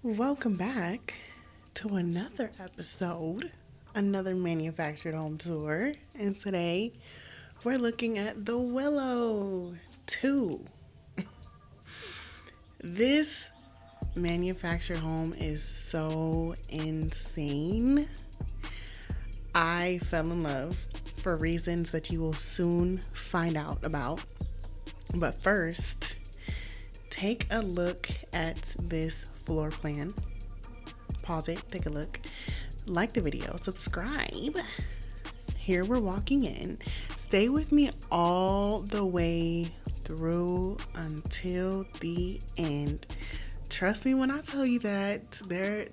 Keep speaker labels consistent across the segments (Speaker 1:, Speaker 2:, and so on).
Speaker 1: Welcome back to another episode, another manufactured home tour. And today we're looking at the Willow 2. This manufactured home is so insane. I fell in love for reasons that you will soon find out about. But first, take a look at this floor plan. Pause it, take a look, like the video, subscribe. Here we're walking in. Stay with me all the way through until the end. Trust me when I tell you that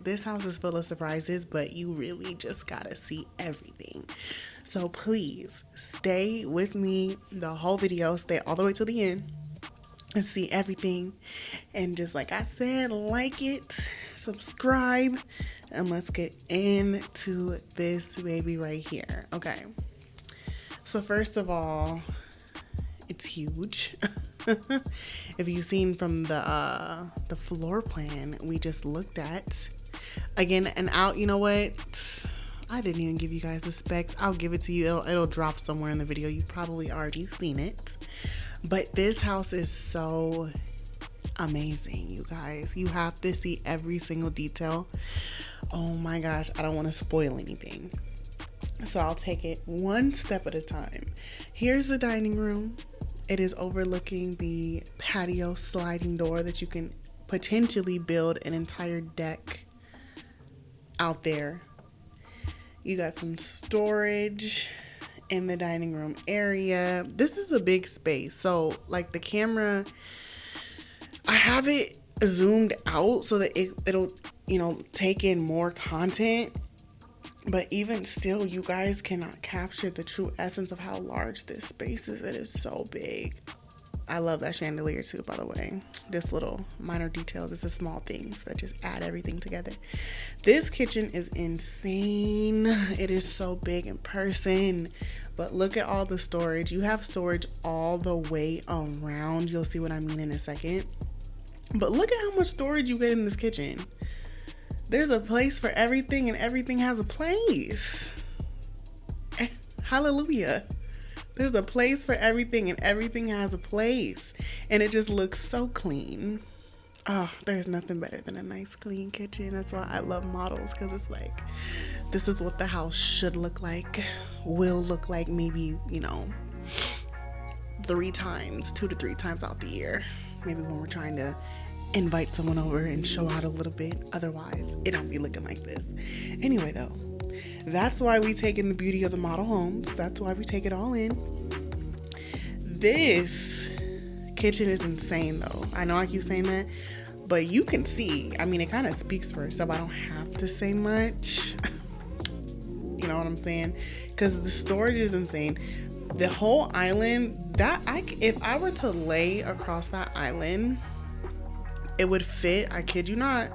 Speaker 1: this house is full of surprises, but you really just gotta see everything. So please stay with me the whole video. Stay all the way to the end and see everything. And just like I said, like it, subscribe, and let's get into this baby right here. Okay. So first of all, it's huge. If you've seen from the floor plan we just looked at, again, and out, you know what? I didn't even give you guys the specs. I'll give it to you. It'll drop somewhere in the video. You've probably already seen it. But this house is so amazing, you guys. You have to see every single detail. Oh my gosh, I don't want to spoil anything. So I'll take it one step at a time. Here's the dining room. It is overlooking the patio sliding door that you can potentially build an entire deck out there. You got some storage in the dining room area. This is a big space, so like the camera, I have it zoomed out so that it'll take in more content, but even still you guys cannot capture the true essence of how large this space is. It is so big. I love that chandelier too, by the way. This little minor detail, this is small things that just add everything together. This kitchen is insane. It is so big in person, but look at all the storage. You have storage all the way around. You'll see what I mean in a second. But look at how much storage you get in this kitchen. There's a place for everything, and everything has a place. Hallelujah. There's a place for everything, and everything has a place. And it just looks so clean. Oh, there's nothing better than a nice clean kitchen. That's why I love models, because it's like, this is what the house should look like, will look like, maybe, 2 to 3 times out the year. Maybe when we're trying to invite someone over and show out a little bit. Otherwise, it don't be looking like this. Anyway, though, that's why we take in the beauty of the model homes. That's why we take it all in. This kitchen is insane, though. I know I keep saying that, but you can see, it kind of speaks for itself. I don't have to say much. You know what I'm saying? Because the storage is insane. The whole island, if I were to lay across that island, it would fit, I kid you not,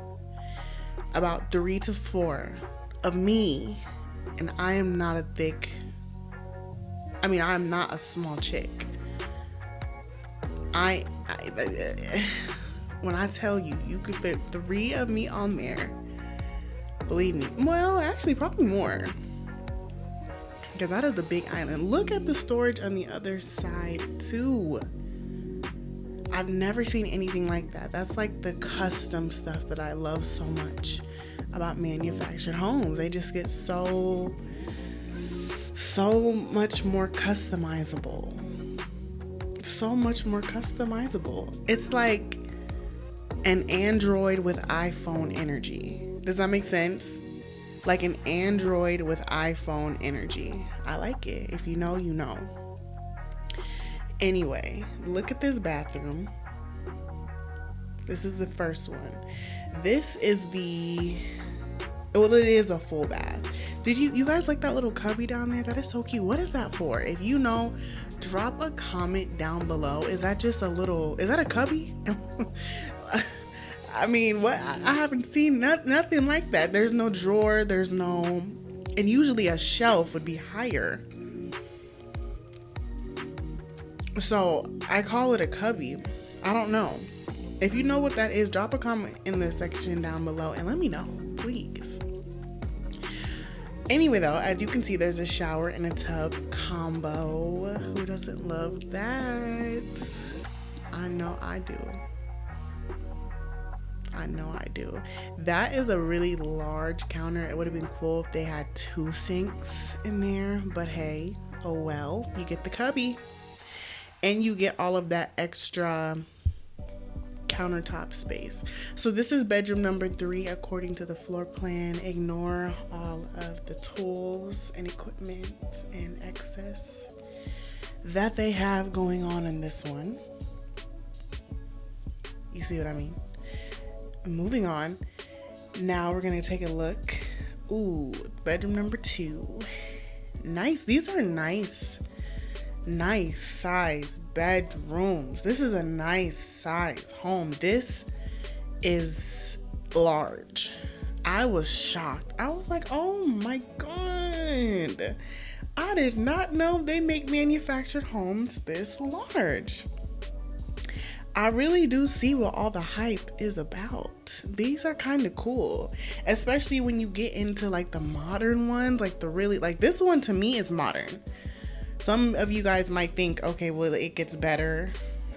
Speaker 1: about 3 to 4 of me. And I am not I'm not a small chick. When I tell you, you could fit 3 of me on there, believe me. Well, actually, probably more. Because that is a big island. Look at the storage on the other side, too. I've never seen anything like that. That's like the custom stuff that I love so much about manufactured homes. They just get so much more customizable. So much more customizable. It's like an Android with iPhone energy. Does that make sense? Like an Android with iPhone energy. I like it. If you know, you know. Anyway, look at this bathroom. This is the first one. This is it is a full bath. Did you guys like that little cubby down there? That is so cute. What is that for? If you know, drop a comment down below. Is that a cubby? What? I haven't seen nothing like that. There's no drawer. And usually a shelf would be higher. So I call it a cubby. I don't know. If you know what that is, drop a comment in the section down below and let me know, please. Anyway, though, as you can see, there's a shower and a tub combo. Who doesn't love that? I know I do. I know I do. That is a really large counter. It would have been cool if they had 2 sinks in there, but hey, oh well. You get the cubby and you get all of that extra countertop space. So this is bedroom number 3 according to the floor plan. Ignore all of the tools and equipment and excess that they have going on in this one. You see what I mean? Moving on. Now we're gonna take a look. Ooh, bedroom number 2. Nice. These are nice size bedrooms. This is a nice size home. This is large. I was shocked. I was like, oh my god, I did not know they make manufactured homes this large. I really do see what all the hype is about. These are kind of cool, especially when you get into like the modern ones, like the really, like this one to me is modern. Some of you guys might think, okay, well, it gets better.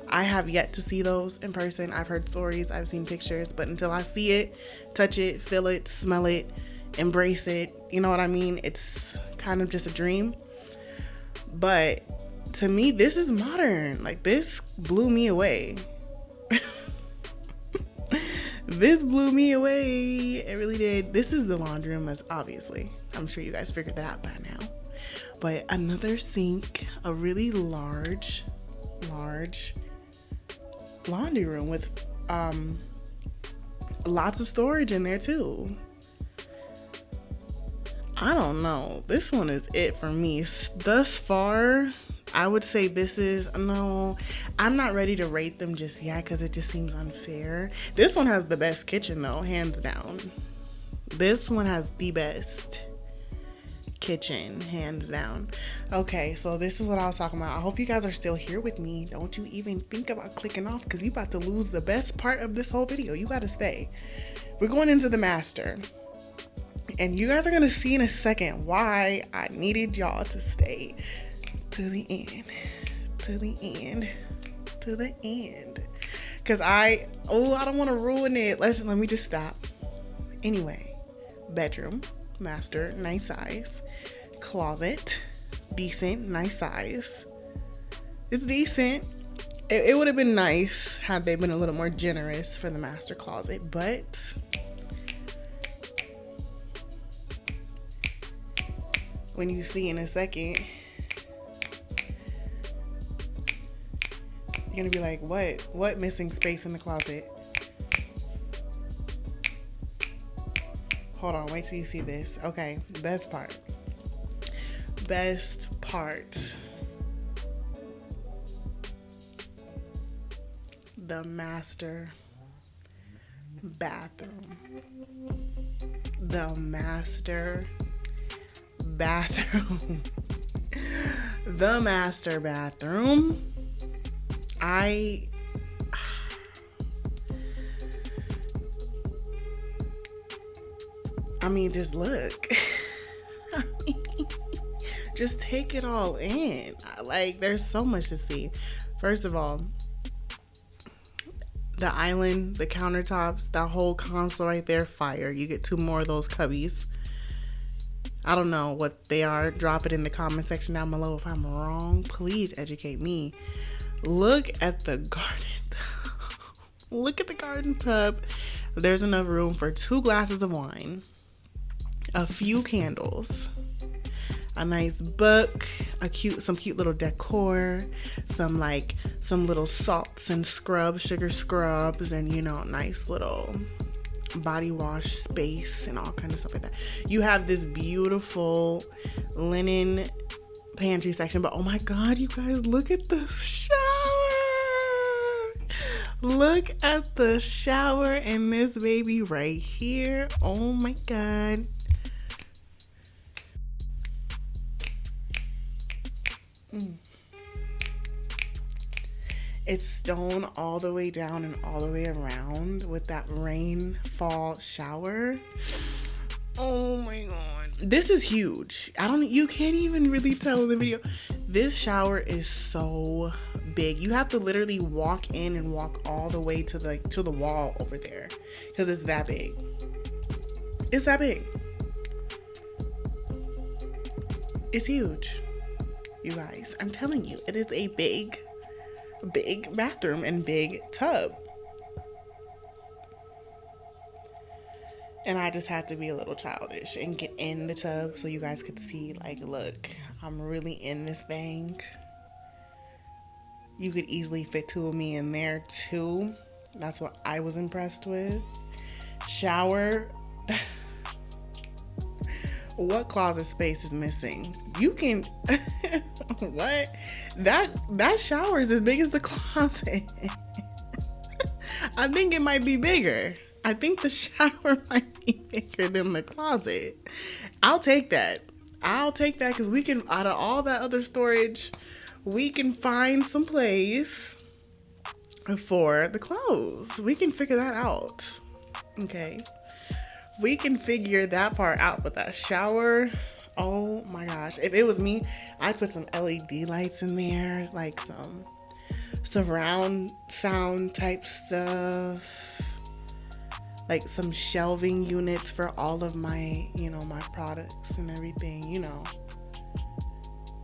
Speaker 1: I have yet to see those in person. I've heard stories, I've seen pictures, but until I see it, touch it, feel it, smell it, embrace it, you know what I mean? It's kind of just a dream. But to me, this is modern. Like, this blew me away. This blew me away. It really did. This is the laundry room, as obviously. I'm sure you guys figured that out by now. But another sink, a really large laundry room with lots of storage in there too. I don't know. This one is it for me. Thus far, I would say this is, no, I'm not ready to rate them just yet because it just seems unfair. This one has the best kitchen though, hands down. This one has the best kitchen, hands down. Okay, so this is what I was talking about. I hope you guys are still here with me. Don't you even think about clicking off because you about to lose the best part of this whole video. You got to stay. We're going into the master. And you guys are going to see in a second why I needed y'all to stay to the end. To the end. To the end. Because I don't want to ruin it. Let me just stop. Anyway, bedroom, master, nice size. Closet, decent, nice size. It's decent. It would have been nice had they been a little more generous for the master closet, but when you see in a second, you're gonna be like, what missing space in the closet? Hold on, wait till you see this. Okay, best part. The master bathroom. The master bathroom. The master bathroom. I mean, just look. Just take it all in. Like, there's so much to see. First of all, the island, the countertops, that whole console right there, fire. You get 2 more of those cubbies. I don't know what they are. Drop it in the comment section down below. If I'm wrong, please educate me. Look at the garden tub. Look at the garden tub. There's enough room for 2 glasses of wine, a few candles, a nice book, some cute little decor, some little salts and scrubs, sugar scrubs, and nice little body wash space and all kinds of stuff like that. You have this beautiful linen pantry section, but oh my god, you guys, look at the shower. Look at the shower and this baby right here. Oh my god. It's stone all the way down and all the way around with that rainfall shower. Oh my god. This is huge. You can't even really tell in the video. This shower is so big. You have to literally walk in and walk all the way to the wall over there because it's that big. It's that big. It's huge. You guys, I'm telling you, it is a big bathroom and big tub. And I just had to be a little childish and get in the tub so you guys could see, like, look, I'm really in this thing. You could easily fit two of me in there too. That's what I was impressed with. Shower. What closet space is missing? You can what? That shower is as big as the closet. I think it might be bigger. I think the shower might be bigger than the closet. I'll take that because we can, out of all that other storage, we can find some place for the clothes. We can figure that out. Okay. We can figure that part out, but that shower, oh my gosh. If it was me, I'd put some LED lights in there, like some surround sound type stuff, like some shelving units for all of my, my products and everything,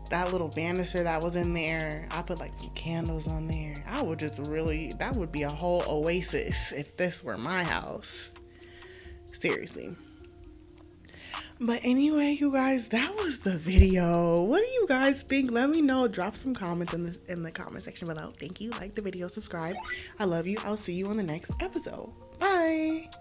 Speaker 1: That little banister that was in there, I put like some candles on there. That would be a whole oasis if this were my house. Seriously. But anyway, you guys, that was the video. What do you guys think? Let me know. Drop some comments in the comment section below. Thank you. Like the video, subscribe. I love you. I'll see you on the next episode. Bye.